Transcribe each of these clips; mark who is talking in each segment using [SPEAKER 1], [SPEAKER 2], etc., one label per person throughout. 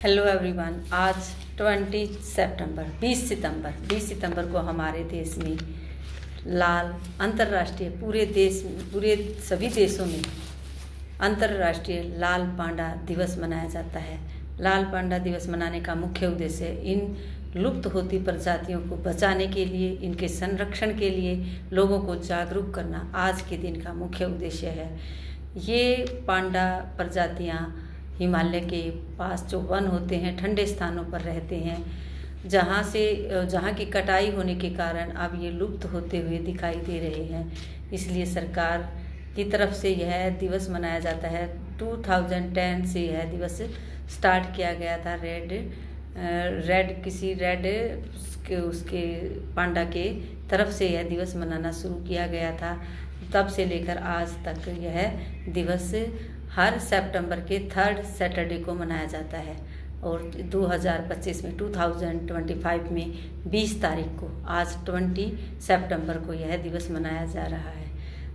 [SPEAKER 1] Hello everyone. आज 20 सितंबर को हमारे देश में अंतर्राष्ट्रीय पूरे सभी देशों में अंतर्राष्ट्रीय लाल पांडा दिवस मनाया जाता है। लाल पांडा दिवस मनाने का मुख्य उद्देश्य इन लुप्त होती प्रजातियों को बचाने के लिए, इनके संरक्षण के लिए लोगों को जागरूक करना आज के दिन का मुख्य उद्देश्य है। ये पांडा प्रजातियाँ हिमालय के पास जो वन होते हैं, ठंडे स्थानों पर रहते हैं, जहाँ की कटाई होने के कारण अब ये लुप्त होते हुए दिखाई दे रहे हैं। इसलिए सरकार की तरफ से यह दिवस मनाया जाता है। 2010 से यह दिवस स्टार्ट किया गया था। उसके पांडा के तरफ से यह दिवस मनाना शुरू किया गया था। तब से लेकर आज तक यह दिवस हर सितंबर के 3rd सैटरडे को मनाया जाता है। और 2025 में 2025 में 20 तारीख को, आज 20 सितंबर को यह दिवस मनाया जा रहा है।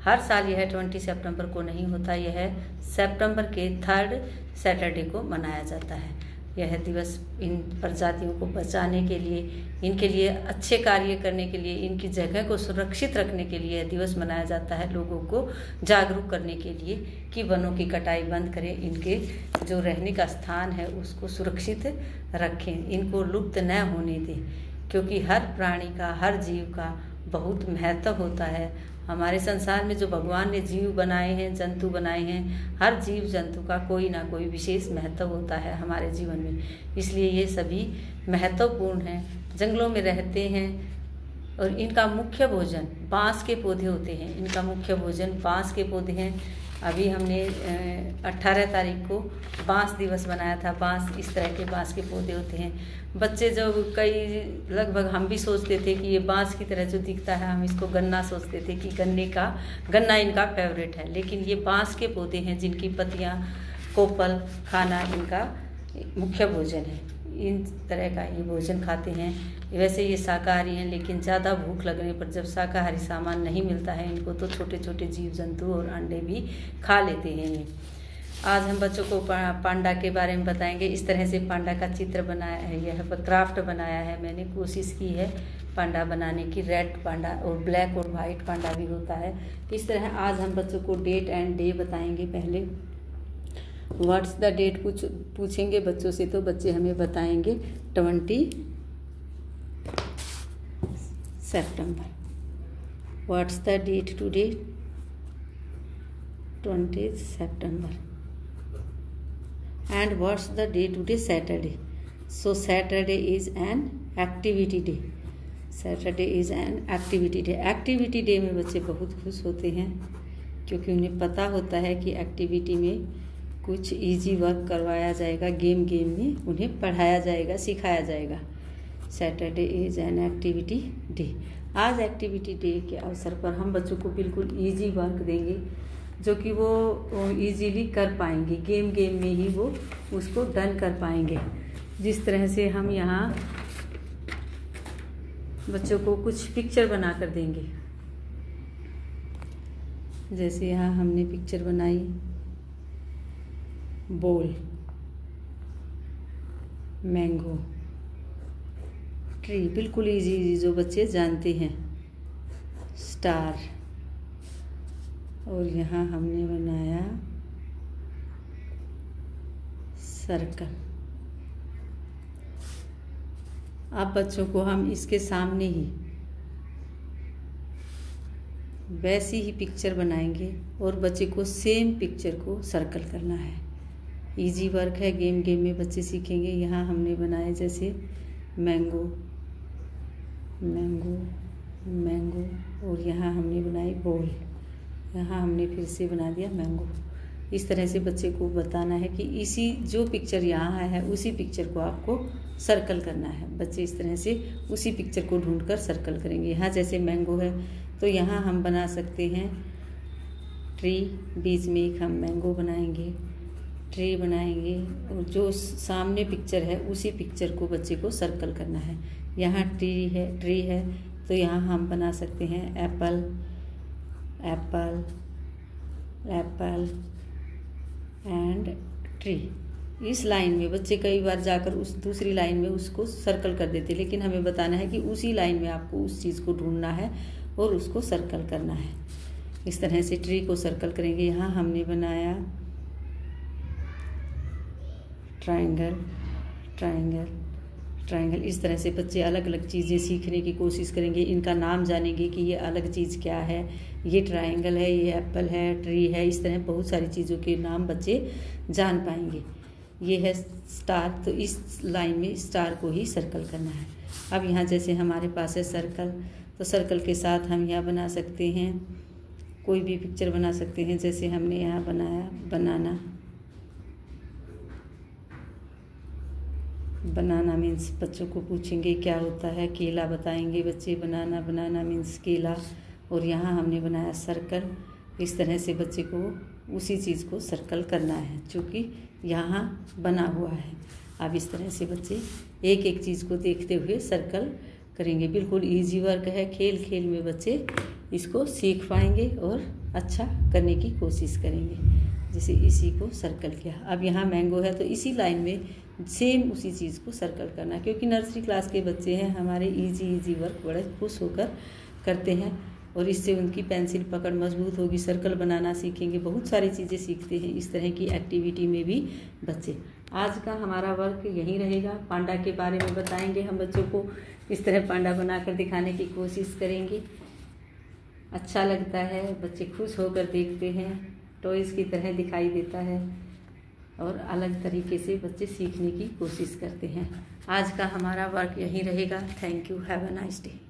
[SPEAKER 1] हर साल यह 20 सितंबर को नहीं होता, यह सितंबर के 3rd सैटरडे को मनाया जाता है। यह दिवस इन प्रजातियों को बचाने के लिए, इनके लिए अच्छे कार्य करने के लिए, इनकी जगह को सुरक्षित रखने के लिए यह दिवस मनाया जाता है। लोगों को जागरूक करने के लिए कि वनों की कटाई बंद करें, इनके जो रहने का स्थान है उसको सुरक्षित रखें, इनको लुप्त न होने दें, क्योंकि हर प्राणी का, हर जीव का बहुत महत्व होता है। हमारे संसार में जो भगवान ने जीव बनाए हैं, जंतु बनाए हैं, हर जीव जंतु का कोई ना कोई विशेष महत्व होता है हमारे जीवन में। इसलिए ये सभी महत्वपूर्ण हैं। जंगलों में रहते हैं और इनका मुख्य भोजन बांस के पौधे होते हैं। इनका मुख्य भोजन बांस के पौधे हैं। अभी हमने 18 तारीख को बांस दिवस मनाया था। बांस, इस तरह के बांस के पौधे होते हैं। बच्चे जो लगभग हम भी सोचते थे कि ये बांस की तरह जो दिखता है, हम इसको गन्ना सोचते थे कि गन्ना इनका फेवरेट है, लेकिन ये बांस के पौधे हैं जिनकी पत्तियां, कोपल खाना इनका मुख्य भोजन है। इन तरह का ये भोजन खाते हैं। वैसे ये शाकाहारी हैं, लेकिन ज़्यादा भूख लगने पर जब शाकाहारी सामान नहीं मिलता है इनको, तो छोटे छोटे जीव जंतु और अंडे भी खा लेते हैं ये। आज हम बच्चों को पांडा के बारे में बताएंगे। इस तरह से पांडा का चित्र बनाया है, यह क्राफ्ट बनाया है। मैंने कोशिश की है पांडा बनाने की। रेड पांडा और ब्लैक और वाइट पांडा भी होता है। इस तरह आज हम बच्चों को डेट एंड डे बताएंगे। पहले व्हाट्स द डेट पूछेंगे बच्चों से, तो बच्चे हमें बताएंगे 20 सितंबर। What's the date today? 20 सितंबर। And what's the day today? Saturday. So Saturday is an activity day. Saturday is an activity day. Activity day में बच्चे बहुत खुश होते हैं, क्योंकि उन्हें पता होता है कि एक्टिविटी में कुछ इजी वर्क करवाया जाएगा, गेम में उन्हें पढ़ाया जाएगा, सिखाया जाएगा। Saturday is an activity day. आज एक्टिविटी डे के अवसर पर हम बच्चों को बिल्कुल इजी वर्क देंगे, जो कि वो इजीली कर पाएंगे। गेम में ही वो उसको डन कर पाएंगे। जिस तरह से हम यहाँ बच्चों को कुछ पिक्चर बना कर देंगे। जैसे यहाँ हमने पिक्चर बनाई बॉल, मैंगो, ट्री, बिल्कुल इजी जो बच्चे जानते हैं, स्टार, और यहाँ हमने बनाया सर्कल। अब बच्चों को हम इसके सामने ही वैसी ही पिक्चर बनाएंगे और बच्चे को सेम पिक्चर को सर्कल करना है। इजी वर्क है, गेम में बच्चे सीखेंगे। यहाँ हमने बनाए जैसे मैंगो, और यहाँ हमने बनाई बॉल, यहाँ हमने फिर से बना दिया मैंगो। इस तरह से बच्चे को बताना है कि इसी जो पिक्चर यहाँ है उसी पिक्चर को आपको सर्कल करना है। बच्चे इस तरह से उसी पिक्चर को ढूंढकर सर्कल करेंगे। यहाँ जैसे मैंगो है तो यहाँ हम बना सकते हैं ट्री, बीच में एक हम मैंगो बनाएंगे, ट्री बनाएंगे, और जो सामने पिक्चर है उसी पिक्चर को बच्चे को सर्कल करना है। यहाँ ट्री है तो यहाँ हम बना सकते हैं एप्पल एंड ट्री। इस लाइन में बच्चे कई बार जाकर उस दूसरी लाइन में उसको सर्कल कर देते, लेकिन हमें बताना है कि उसी लाइन में आपको उस चीज़ को ढूंढना है और उसको सर्कल करना है। इस तरह से ट्री को सर्कल करेंगे। यहाँ हमने बनाया ट्रायंगल, ट्रायंगल, ट्रायंगल। इस तरह से बच्चे अलग अलग चीज़ें सीखने की कोशिश करेंगे, इनका नाम जानेंगे कि ये अलग चीज़ क्या है, ये ट्रायंगल है, ये एप्पल है, ट्री है। इस तरह बहुत सारी चीज़ों के नाम बच्चे जान पाएंगे। ये है स्टार, तो इस लाइन में स्टार को ही सर्कल करना है। अब यहाँ जैसे हमारे पास है सर्कल, तो सर्कल के साथ हम यहाँ बना सकते हैं, कोई भी पिक्चर बना सकते हैं। जैसे हमने यहाँ बनाया बनाना। बनाना मीन्स बच्चों को पूछेंगे क्या होता है, केला बताएंगे बच्चे। बनाना, बनाना मीन्स केला। और यहाँ हमने बनाया सर्कल। इस तरह से बच्चे को उसी चीज़ को सर्कल करना है चूँकि यहाँ बना हुआ है। अब इस तरह से बच्चे एक एक चीज़ को देखते हुए सर्कल करेंगे। बिल्कुल इजी वर्क है, खेल खेल में बच्चे इसको सीख पाएंगे और अच्छा करने की कोशिश करेंगे। जैसे इसी को सर्कल किया। अब यहाँ मैंगो है, तो इसी लाइन में सेम उसी चीज़ को सर्कल करना, क्योंकि नर्सरी क्लास के बच्चे हैं हमारे, इजी वर्क बड़े खुश होकर करते हैं और इससे उनकी पेंसिल पकड़ मजबूत होगी, सर्कल बनाना सीखेंगे, बहुत सारी चीज़ें सीखते हैं इस तरह की एक्टिविटी में भी बच्चे। आज का हमारा वर्क यहीं रहेगा। पांडा के बारे में बताएंगे हम बच्चों को, इस तरह पांडा बनाकर दिखाने की कोशिश करेंगे। अच्छा लगता है, बच्चे खुश होकर देखते हैं, टॉयज़ की तरह दिखाई देता है और अलग तरीके से बच्चे सीखने की कोशिश करते हैं। आज का हमारा वर्क यहीं रहेगा। Thank you, have a nice day.